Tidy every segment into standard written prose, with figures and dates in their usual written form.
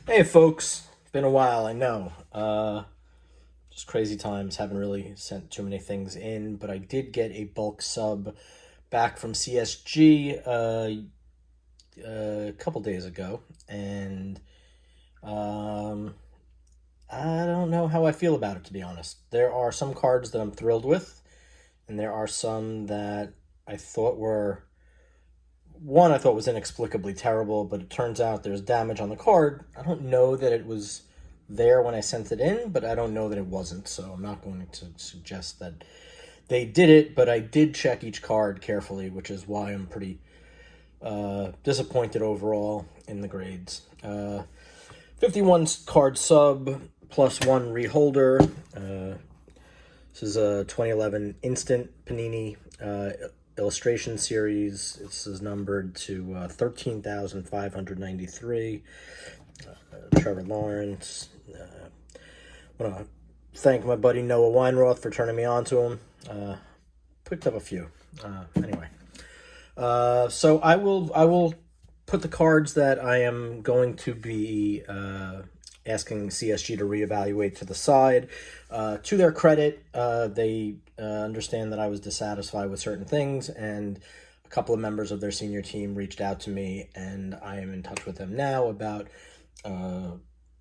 Hey folks, it's been a while, I know. Just crazy times, haven't really sent too many things in, but I did get a bulk sub back from CSG a couple days ago, and um, I don't know how I feel about it, to be honest. There are some cards that I'm thrilled with, and there are some that I thought were one I thought was inexplicably terrible, but it turns out there's damage on the card. I don't know that it was there when I sent it in, but I don't know that it wasn't, so I'm not going to suggest that they did it, but I did check each card carefully, which is why I'm pretty disappointed overall in the grades. 51 card sub plus one reholder. This is a 2011 instant Panini illustration series. This is numbered to 13,593. Trevor Lawrence. I want to thank my buddy Noah Weinroth for turning me on to him. Picked up a few. Anyway, so I will put the cards that I am going to be asking CSG to reevaluate to the side. To their credit, they understand that I was dissatisfied with certain things, and a couple of members of their senior team reached out to me, and I am in touch with them now about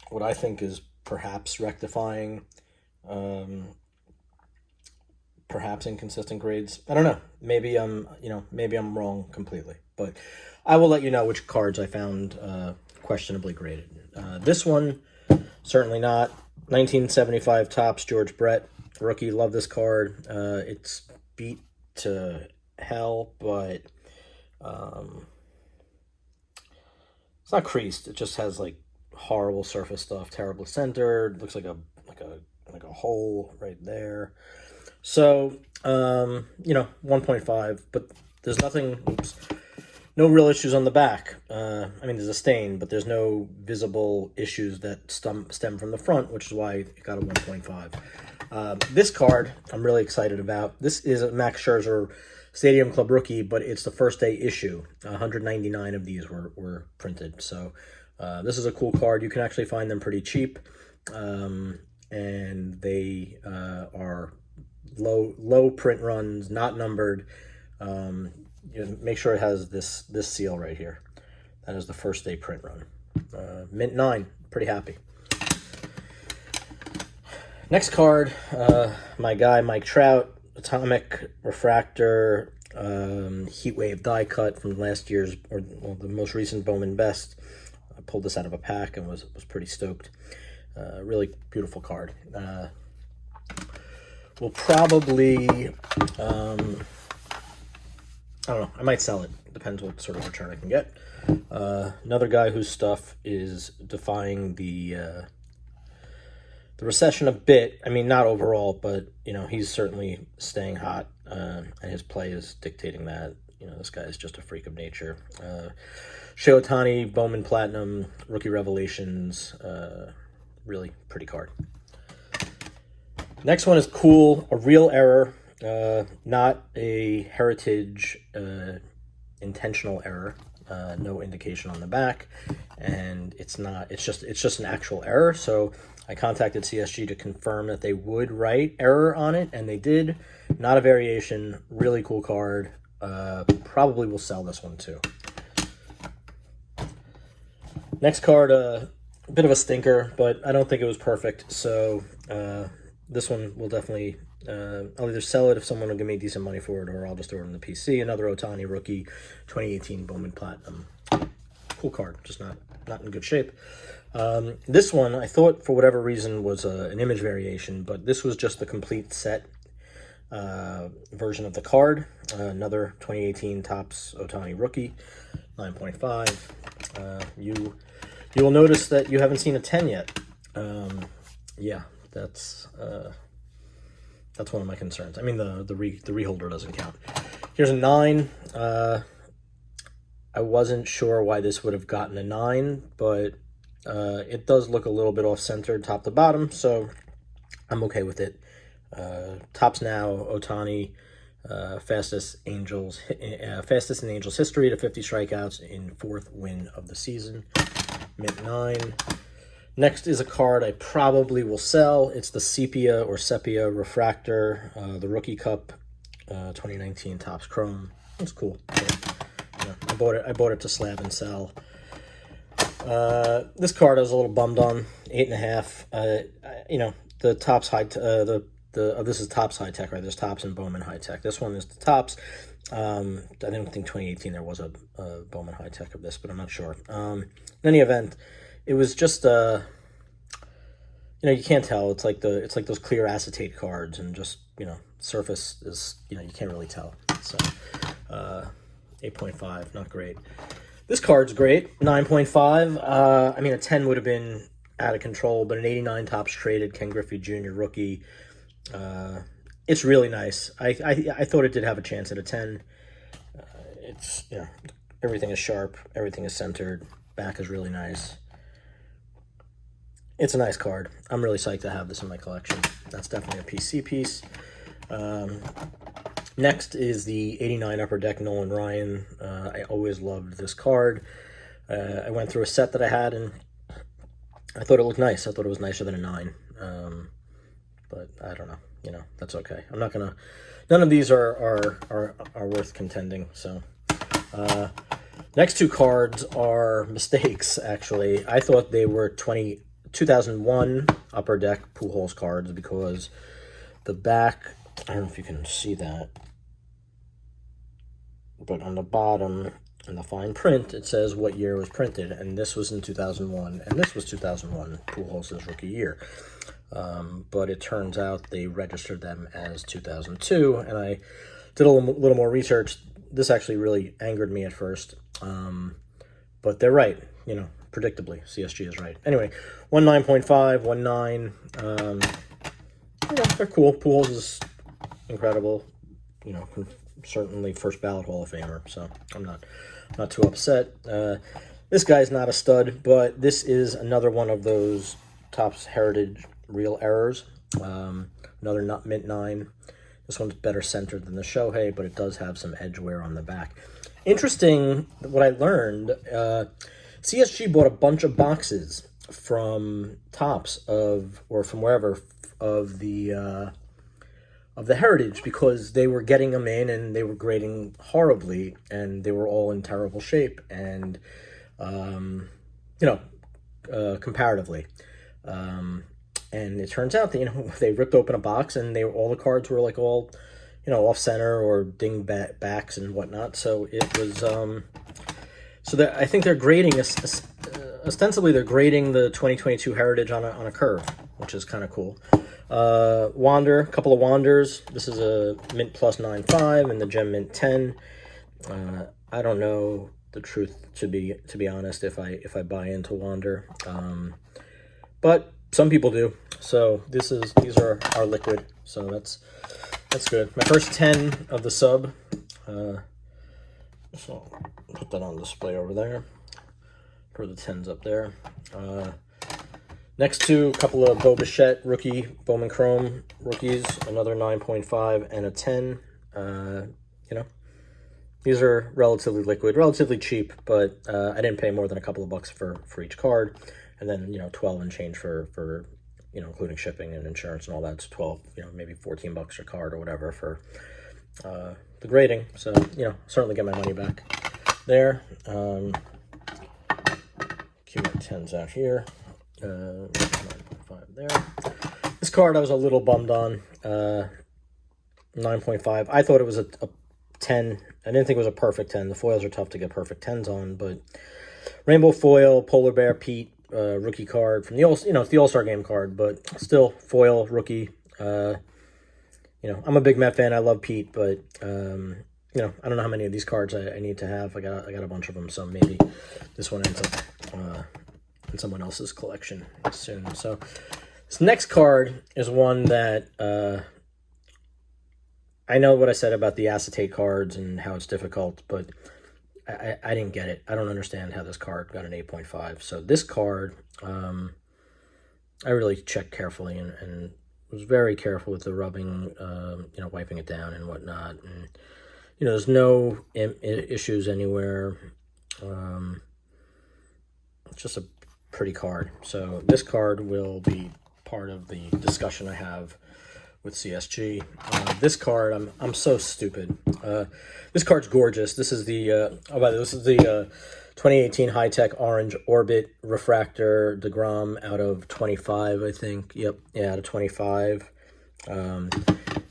what I think is perhaps rectifying perhaps inconsistent grades. I don't know. Maybe I'm wrong completely, but I will let you know which cards I found questionably graded. This one, certainly not. 1975 Topps George Brett rookie. Love this card. It's beat to hell, but it's not creased. It just has like horrible surface stuff, terribly centered. Looks like a hole right there. So 1.5, but there's nothing. Oops, no real issues on the back. I mean, there's a stain, but there's no visible issues that stem from the front, which is why it got a 1.5. This card I'm really excited about. This is a Max Scherzer Stadium Club rookie, but it's the first day issue. 199 of these were printed. So this is a cool card. You can actually find them pretty cheap, and they are low print runs, not numbered. Make sure it has this seal right here. That is the first day print run. Mint 9, pretty happy. Next card, my guy Mike Trout, Atomic Refractor, Heatwave die cut from last year's, or the most recent Bowman Best. I pulled this out of a pack and was pretty stoked. Really beautiful card. We'll probably, I don't know, I might sell it. Depends what sort of return I can get. Another guy whose stuff is defying the recession a bit. I mean, not overall, but, he's certainly staying hot, and his play is dictating that. This guy is just a freak of nature. Shohei Ohtani, Bowman Platinum, Rookie Revelations, really pretty card. Next one is cool, a real error, not a heritage intentional error. No indication on the back, and it's just an actual error. So I contacted CSG to confirm that they would write error on it, and they did. Not a variation. Really cool card. Probably will sell this one too. Next card, a bit of a stinker, but I don't think it was perfect. So this one will definitely. I'll either sell it if someone will give me decent money for it, or I'll just throw it in the PC. Another Ohtani rookie, 2018 Bowman Platinum. Cool card, just not in good shape. This one, I thought for whatever reason was an image variation, but this was just the complete set version of the card. Another 2018 Topps Ohtani rookie, 9.5. You will notice that you haven't seen a 10 yet. Yeah, that's one of my concerns. I mean, the reholder doesn't count. Here's a 9. I wasn't sure why this would have gotten a 9, but it does look a little bit off-centered top to bottom, so I'm okay with it. Topps Now, Ohtani, fastest in Angels history to 50 strikeouts in 4th win of the season. Mint 9. Next is a card I probably will sell. It's the Sepia Refractor, the Rookie Cup, 2019 Topps Chrome. It's cool. Yeah, I bought it to slab and sell. This card I was a little bummed on, 8.5. The Topps this is Topps High Tech, right? There's Topps and Bowman High Tech. This one is the Topps. I don't think 2018 there was a Bowman High Tech of this, but I'm not sure. In any event, it was just you can't tell. It's like those clear acetate cards, and just surface is you can't really tell. So 8.5, not great. This card's great, 9.5. I mean, a 10 would have been out of control, but an 89 Topps traded Ken Griffey Jr. rookie. It's really nice. I thought it did have a chance at a 10. It's everything is sharp, everything is centered, back is really nice. It's a nice card. I'm really psyched to have this in my collection. That's definitely a PC piece. Next is the 89 Upper Deck Nolan Ryan. I always loved this card. I went through a set that I had, and I thought it looked nice. I thought it was nicer than a 9. But I don't know. That's okay. I'm not gonna. None of these are worth contending. So, next two cards are mistakes. Actually, I thought they were 2001 Upper Deck Pujols cards because the back. I don't know if you can see that, but on the bottom in the fine print it says what year it was printed, and this was in 2001, and this was 2001 Pujols' rookie year. But it turns out they registered them as 2002, and I did a little more research. This actually really angered me at first, but they're right, predictably. CSG is right. Anyway, 19.5, 19. They're cool. Pujols is incredible, certainly first ballot Hall of Famer, so I'm not too upset. This guy's not a stud, but this is another one of those Topps Heritage real errors. Another not mint 9. This one's better centered than the Shohei, but it does have some edge wear on the back. Interesting, what I learned, CSG bought a bunch of boxes from Topps or from wherever of the Heritage, because they were getting them in and they were grading horribly, and they were all in terrible shape, and comparatively. And it turns out that they ripped open a box, and all the cards were like all off center or ding backs and whatnot. So it was so that I think they're grading ostensibly they're grading the 2022 Heritage on a curve, which is kind of cool. Wander, a couple of Wanders. This is a mint plus 9.5 and the gem mint 10. I don't know the truth, to be honest, if I buy into Wander, but some people do. So these are liquid, so that's good. My first 10 of the sub. So I'll put that on display over there. Put the 10s up there. Next two, a couple of Bo Bichette rookie Bowman Chrome rookies, another 9.5 and a 10. These are relatively liquid, relatively cheap, but I didn't pay more than a couple of bucks for each card, and then 12 and change for including shipping and insurance and all that. It's 12, maybe 14 bucks a card or whatever for the grading. So certainly get my money back there. Keep my 10s out here. 9.5 there. This card I was a little bummed on. 9.5. I thought it was a 10. I didn't think it was a perfect 10. The foils are tough to get perfect 10s on, but rainbow foil, polar bear Pete, rookie card from the it's the All-Star Game card, but still foil rookie. I'm a big Met fan. I love Pete, but I don't know how many of these cards I need to have. I got a bunch of them, so maybe this one ends up in someone else's collection soon. So this next card is one that I know what I said about the acetate cards and how it's difficult, but I didn't get it. I don't understand how this card got an 8.5. So this card, I really checked carefully and was very careful with the rubbing, wiping it down and whatnot. And, there's no issues anywhere. It's just a pretty card. So this card will be part of the discussion I have with CSG. This card, I'm so stupid. This card's gorgeous. This is the this is the 2018 high-tech orange orbit refractor DeGrom out of 25, I think. Yep, yeah, out of 25.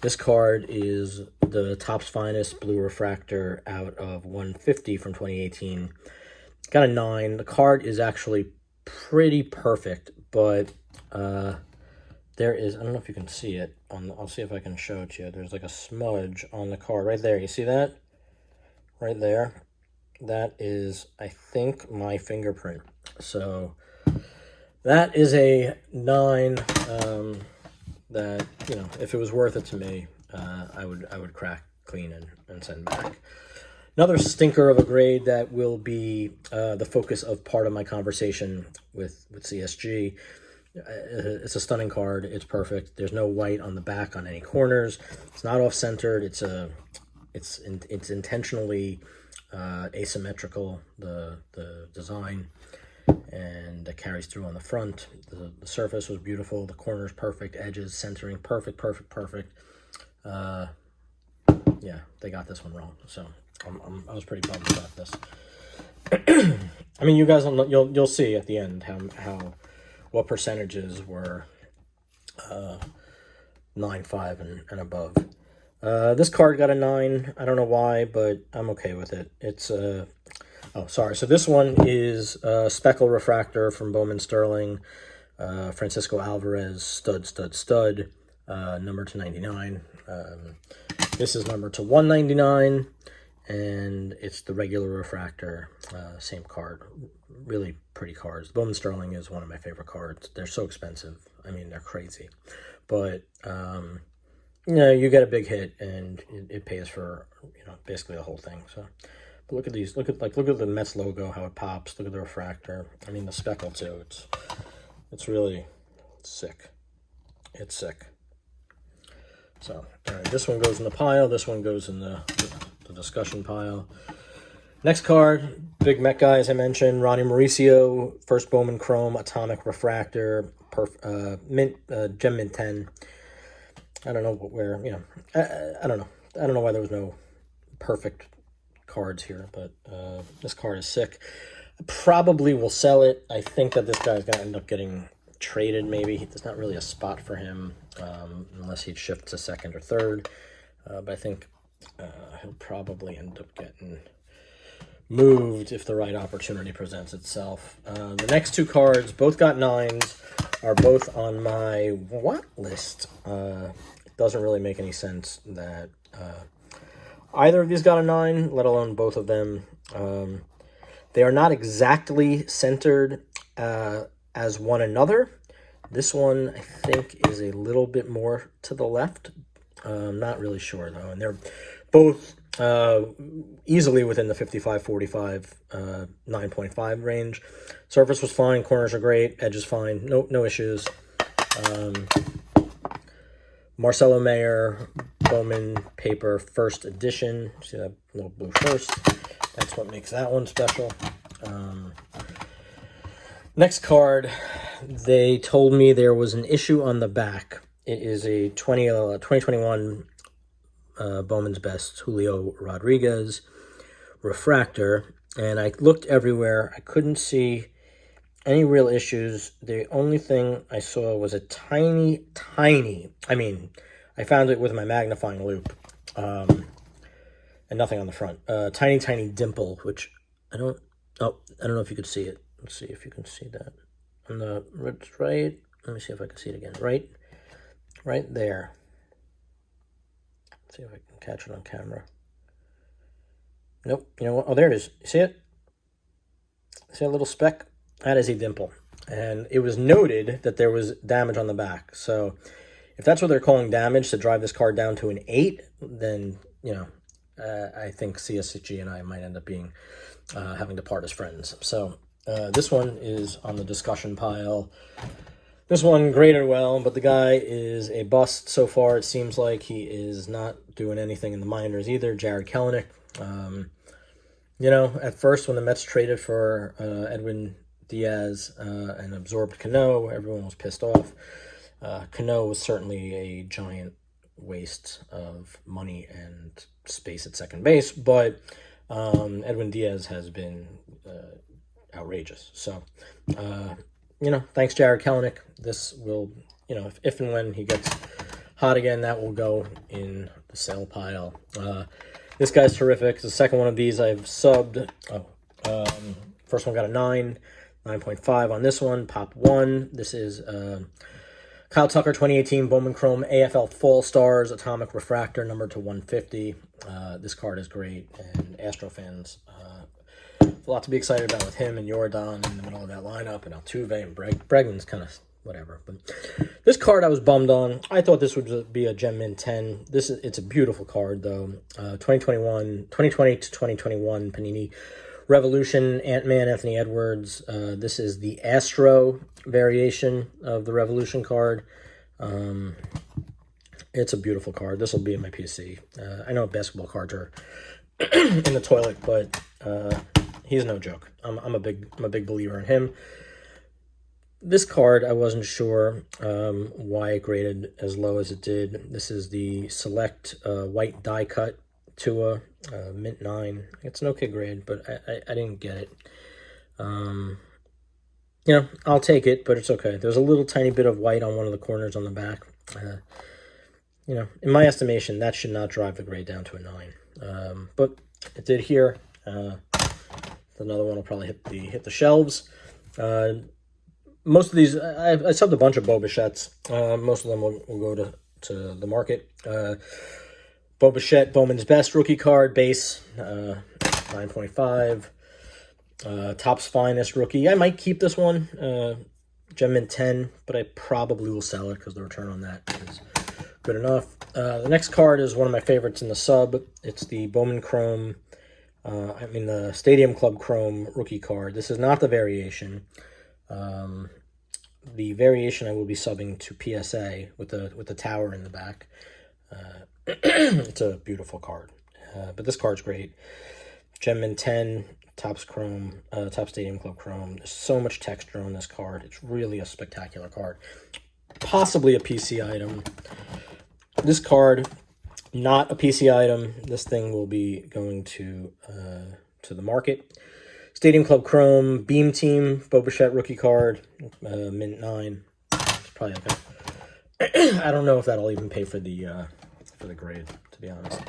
This card is the Topps Finest blue refractor out of 150 from 2018. Got a 9. The card is actually pretty perfect, but there is, I don't know if you can see it. I'll see if I can show it to you. There's like a smudge on the card right there. You see that? Right there. That is, I think, my fingerprint. So that is a 9 that, you know, if it was worth it to me, I would crack, clean, and send back. Another stinker of a grade that will be the focus of part of my conversation with CSG. It's a stunning card. It's perfect. There's no white on the back on any corners. It's not off-centered. It's intentionally asymmetrical, the design, and that carries through on the front. The surface was beautiful. The corners perfect. Edges, centering perfect. Yeah, they got this one wrong. So I was pretty bummed about this. I mean, you guys you'll see at the end how what percentages were 9.5 and above. This card got a 9. I don't know why, but I'm okay with it. It's oh, sorry. So this one is Speckle Refractor from Bowman Sterling, Francisco Alvarez, stud, number to 99. This is number to 199, and it's the regular refractor, same card. Really pretty cards. Bowman Sterling is one of my favorite cards. They're so expensive. I mean, they're crazy, but you know, you get a big hit, and it pays for, you know, basically the whole thing. So, but look at these. Look at the Mets logo, how it pops. Look at the refractor. I mean, the speckle too. It's really sick. It's sick. So, all right, this one goes in the pile. This one goes in the discussion pile. Next card, big Met guy, as I mentioned, Ronnie Mauricio, first Bowman Chrome Atomic Refractor, Gem Mint 10. I don't know where, you know, I don't know. I don't know why there was no perfect cards here, but this card is sick. I probably will sell it. I think that this guy's going to end up getting traded, maybe. There's not really a spot for him unless he shifts to second or third. But I think he'll probably end up getting moved if the right opportunity presents itself. The next two cards, both got 9s, are both on my what list. It doesn't really make any sense that either of these got a 9, let alone both of them. They are not exactly centered as one another. This one, I think, is a little bit more to the left. I'm not really sure, though. And they're both easily within the 55-45, 9.5 range. Surface was fine. Corners are great. Edges fine. No issues. Marcelo Mayer, Bowman Paper, first edition. See that little blue first? That's what makes that one special. Next card, they told me there was an issue on the back. It is a 2021 Bowman's Best Julio Rodriguez refractor, and I looked everywhere. I couldn't see any real issues. The only thing I saw was a tiny, I mean, I found it with my magnifying loupe, and nothing on the front. Tiny dimple, which I don't know if you could see it. Let's see if you can see that. On the right, let me see if I can see it again. Right there. Let's see if I can catch it on camera. Nope. You know what? Oh, there it is. You see it? See a little speck? That is a dimple. And it was noted that there was damage on the back. So if that's what they're calling damage to drive this card down to an 8, then, you know, I think CSG and I might end up being having to part as friends. So this one is on the discussion pile. This one graded well, but the guy is a bust so far. It seems like he is not doing anything in the minors either. Jared Kelenic. You know, at first when the Mets traded for Edwin Diaz and absorbed Cano. Everyone was pissed off. Cano was certainly a giant waste of money and space at second base, but Edwin Diaz has been outrageous. So, thanks, Jared Kelenic. This will, if and when he gets hot again, that will go in the sell pile. This guy's terrific. The second one of these I've subbed. First one got a 9.5 on this one. Pop 1. This is Kyle Tucker 2018 Bowman Chrome AFL Fall Stars Atomic Refractor, numbered to 150. This card is great, and Astro fans, a lot to be excited about with him and Jordan in the middle of that lineup, and Altuve and Bregman's kind of whatever. But this card I was bummed on. I thought this would be a Gem Mint 10. It's a beautiful card though. 2020 to 2021 Panini Revolution Ant-Man Anthony Edwards. This is the Astro variation of the Revolution card. It's a beautiful card. This will be in my PC. I know basketball cards are in the toilet, but he's no joke. I'm a big believer in him. This card, I wasn't sure why it graded as low as it did. This is the Select White Die Cut Tua, Mint 9. It's an okay grade, but I didn't get it. I'll take it, but it's okay. There's a little tiny bit of white on one of the corners on the back. In my estimation, that should not drive the grade down to a 9. But it did here. Another one will probably hit the shelves. Most of these, I subbed a bunch of Bo Bichette's. Most of them will go to the market. Bo Bichette, Bowman's Best rookie card, base, 9.5. Topps Finest rookie. I might keep this one, Gem Mint 10, but I probably will sell it because the return on that is good enough. The next card is one of my favorites in the sub. It's the Bowman Chrome, the Stadium Club Chrome rookie card. This is not the variation. The variation I will be subbing to PSA with the tower in the back. It's a beautiful card, but this card's great. Gem Mint 10, Topps Chrome, Topps Stadium Club Chrome. There's so much texture on this card. It's really a spectacular card. Possibly a PC item. This card, not a PC item. This thing will be going to the market. Stadium Club Chrome, Beam Team, Bo Bichette rookie card, Mint 9. It's probably okay. I don't know if that'll even pay for the grade, to be honest.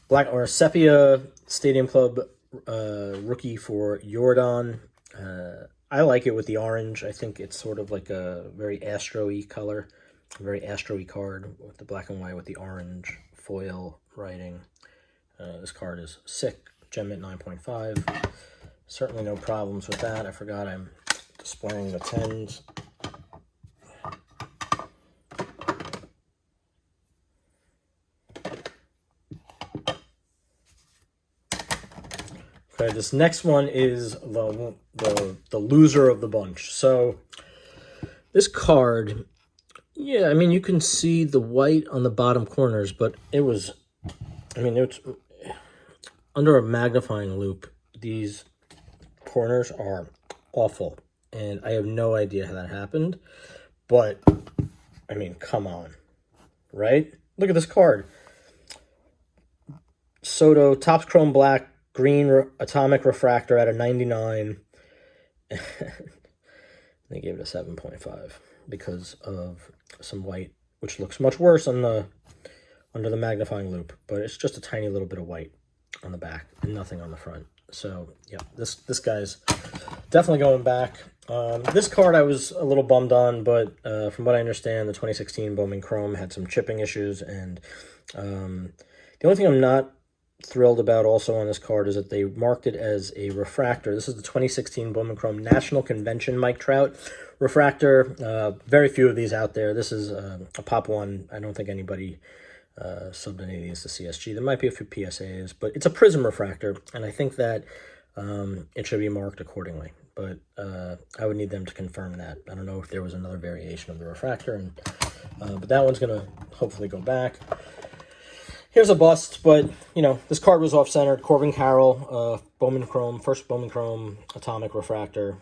Black or Sepia Stadium Club rookie for Jordan. I like it with the orange. I think it's sort of like a very Astro-y color, a very Astro-y card with the black and white with the orange foil writing. This card is sick. Gem Mint 9.5. Certainly no problems with that. I forgot I'm displaying the 10s. Okay, this next one is the loser of the bunch. So this card, yeah, you can see the white on the bottom corners, but it's under a magnifying loupe. These corners are awful, and I have no idea how that happened. But come on, right? Look at this card. Soto, Topps Chrome Black, green atomic refractor at a 99. They gave it a 7.5 because of some white, which looks much worse under the magnifying loupe, but it's just a tiny little bit of white on the back and nothing on the front. So yeah, this guy's definitely going back. This card I was a little bummed on, but from what I understand, the 2016 Bowman Chrome had some chipping issues, and the only thing I'm not thrilled about also on this card is that they marked it as a refractor. This is the 2016 Bowman Chrome National Convention Mike Trout refractor. Very few of these out there. This is a Pop 1. I don't think anybody subbed any of these to CSG. There might be a few PSAs, but it's a prism refractor, and I think that it should be marked accordingly. But I would need them to confirm that. I don't know if there was another variation of the refractor, but that one's going to hopefully go back. Here's a bust, but, you know, this card was off-centered. Corbin Carroll, Bowman Chrome, first Bowman Chrome Atomic Refractor.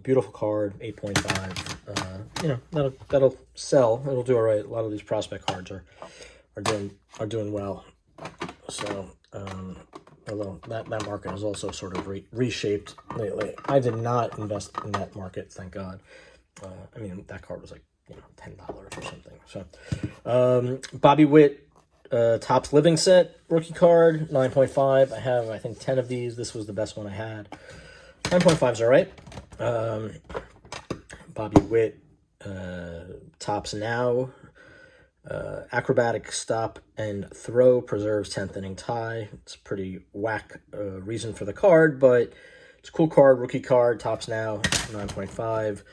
Beautiful card, 8.5. You know, that'll sell. It'll do all right. A lot of these prospect cards are doing well. So, although that market has also sort of reshaped lately. I did not invest in that market, thank God. I mean, that card was like, you know, $10 or something. So, Bobby Witt, Topps Living Set rookie card, 9.5. I have, I think, 10 of these. This was the best one I had. 9.5's all right. Bobby Witt, Topps Now, acrobatic stop and throw, preserves 10th inning tie. It's a pretty whack reason for the card, but it's a cool card, rookie card, Topps Now, 9.5.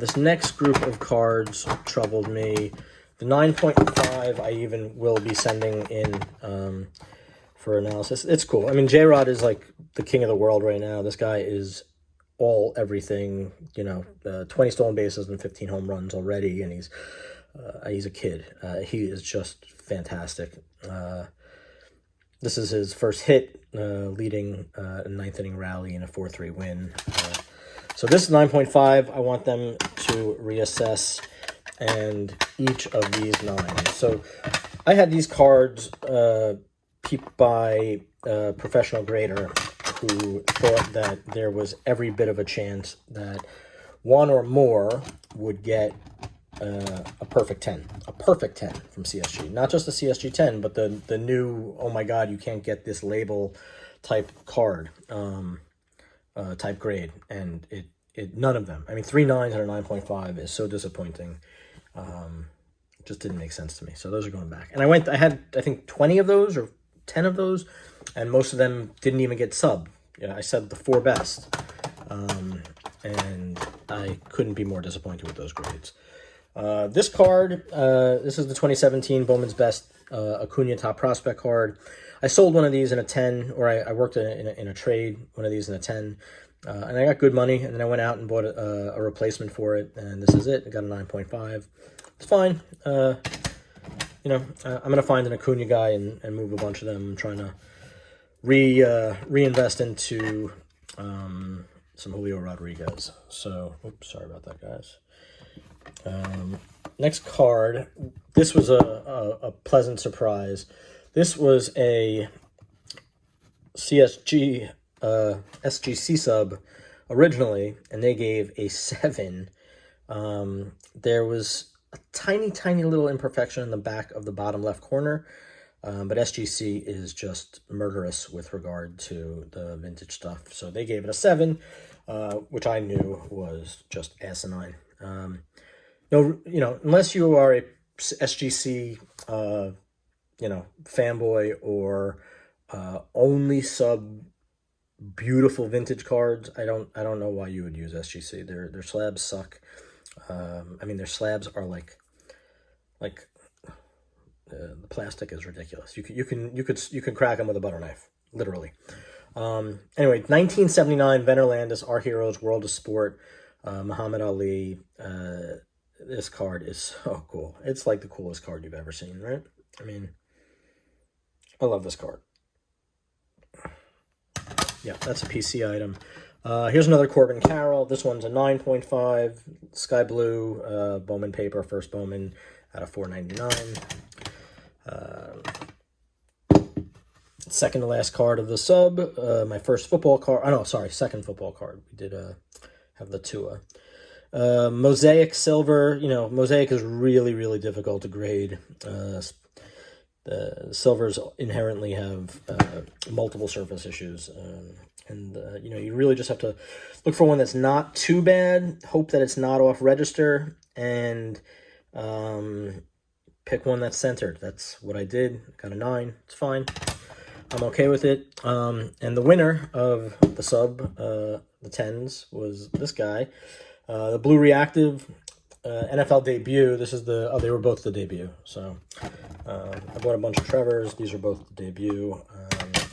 This next group of cards troubled me. The 9.5 I even will be sending in for analysis. It's cool. I mean, J-Rod is like the king of the world right now. This guy is everything, you know, 20 stolen bases and 15 home runs already, and he's a kid. He is just fantastic. This is his first hit, leading a 9th inning rally in a 4-3 win. So this is 9.5. I want them to reassess and each of these 9. So I had these cards peeped by a professional grader who thought that there was every bit of a chance that one or more would get a perfect 10. A perfect 10 from CSG. Not just the CSG 10, but the new, oh my God, you can't get this label type card, type grade. And it none of them. I mean, 3 9s and a 9.5 is so disappointing. Just didn't make sense to me. So those are going back. And I had, I think, 20 of those or 10 of those, and most of them didn't even get sub. Yeah, I said the 4 best. And I couldn't be more disappointed with those grades. This card, this is the 2017 Bowman's Best Acuna Top Prospect card. I sold one of these in a 10, or I worked in a trade, one of these in a 10. And I got good money, and then I went out and bought a replacement for it, and this is it. I got a 9.5. It's fine. You know, I'm going to find an Acuna guy and move a bunch of them. I'm trying to reinvest into some Julio Rodriguez. So, oops, sorry about that, guys. Next card. This was a pleasant surprise. This was a CSG SGC sub originally, and they gave a 7. There was a tiny little imperfection in the back of the bottom left corner, but SGC is just murderous with regard to the vintage stuff, so they gave it a 7, which I knew was just asinine. No, you know, unless you are a SGC you know, fanboy, or only sub beautiful vintage cards, I don't know why you would use SGC. Their slabs suck. I mean, their slabs are like the plastic is ridiculous. You can crack them with a butter knife, literally. Anyway, 1979 Venerlandis, Our Heroes, World of Sport, Muhammad Ali. This card is so cool. It's like the coolest card you've ever seen, right? I mean, I love this card. Yeah, that's a PC item. Here's another Corbin Carroll. This one's a 9.5. Sky blue, Bowman paper, first Bowman out of $4.99. Second to last card of the sub. My first football card. Oh, no, sorry, second football card. We did have the Tua. Mosaic silver. You know, Mosaic is really difficult to grade. The silvers inherently have multiple surface issues, and you know, you really just have to look for one that's not too bad, hope that it's not off register, and pick one that's centered. That's what I did. Got a 9. It's fine. I'm okay with it. And the winner of the sub, the 10s, was this guy, the Blue Reactive NFL debut. This is the, they were both the debut. So I bought a bunch of Trevors. These are both the debut.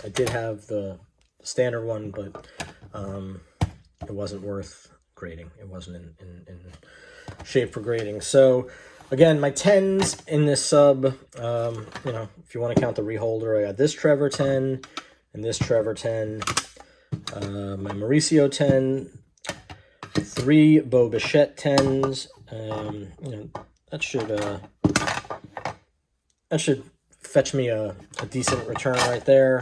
I did have the standard one, but it wasn't worth grading. It wasn't in shape for grading. So Again, my 10s in this sub, you know, if you want to count the reholder, I got this Trevor 10 and this Trevor 10, my Mauricio 10, 3 Bo Bichette 10s. You know, that should fetch me a decent return right there.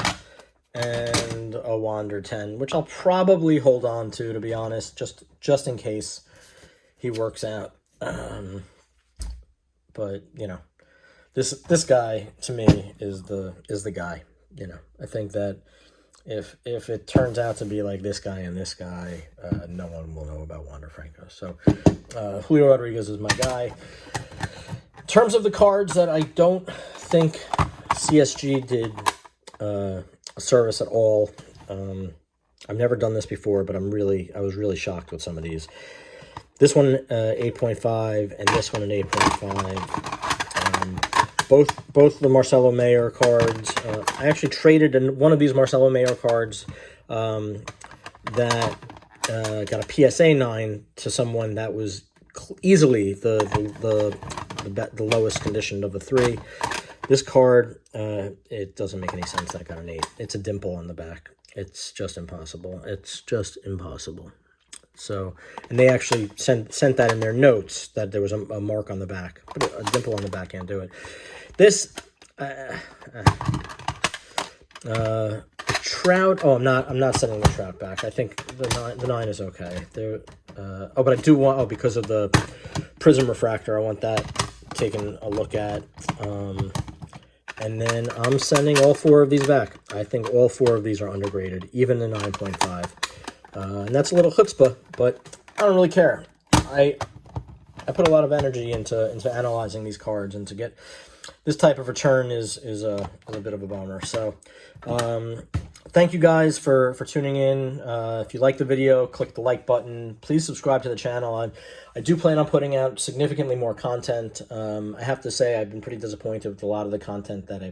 And a Wander 10, which I'll probably hold on to be honest, just in case he works out. But you know, this guy to me is the guy. You know, I think that if it turns out to be like this guy and this guy, no one will know about Wander Franco. So Julio Rodriguez is my guy. In terms of the cards that I don't think CSG did a service at all, I've never done this before, but I was really shocked with some of these. This one 8.5 and this one an 8.5. Both the Marcelo Mayer cards. I actually traded one of these Marcelo Mayer cards that got a PSA 9 to someone that was easily the lowest conditioned of the three. This card, it doesn't make any sense that I got an 8. It's a dimple on the back. It's just impossible. It's just impossible. So, and they actually sent that in their notes that there was a mark on the back, but a dimple on the back can't do it. This Trout. Oh, I'm not sending the Trout back. I think the 9 is okay. There. Oh, but I do want. Oh, because of the prism refractor, I want that taken a look at. And then I'm sending all 4 of these back. I think all 4 of these are undergraded, even the 9.5. And that's a little chutzpah, but I don't really care. I put a lot of energy into analyzing these cards, and to get this type of return is a bit of a bummer. So thank you guys for tuning in. If you like the video, click the like button. Please subscribe to the channel. I do plan on putting out significantly more content. I have to say I've been pretty disappointed with a lot of the content that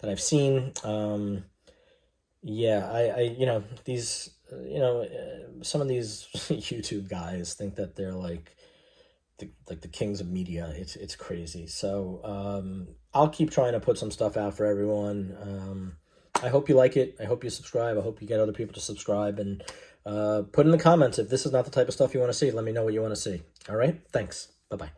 I've seen. Yeah, I you know, these, you know, some of these YouTube guys think that they're like the kings of media. It's crazy. So I'll keep trying to put some stuff out for everyone. I hope you like it. I hope you subscribe. I hope you get other people to subscribe, and put in the comments if this is not the type of stuff you want to see. Let me know what you want to see. All right, thanks. Bye-bye.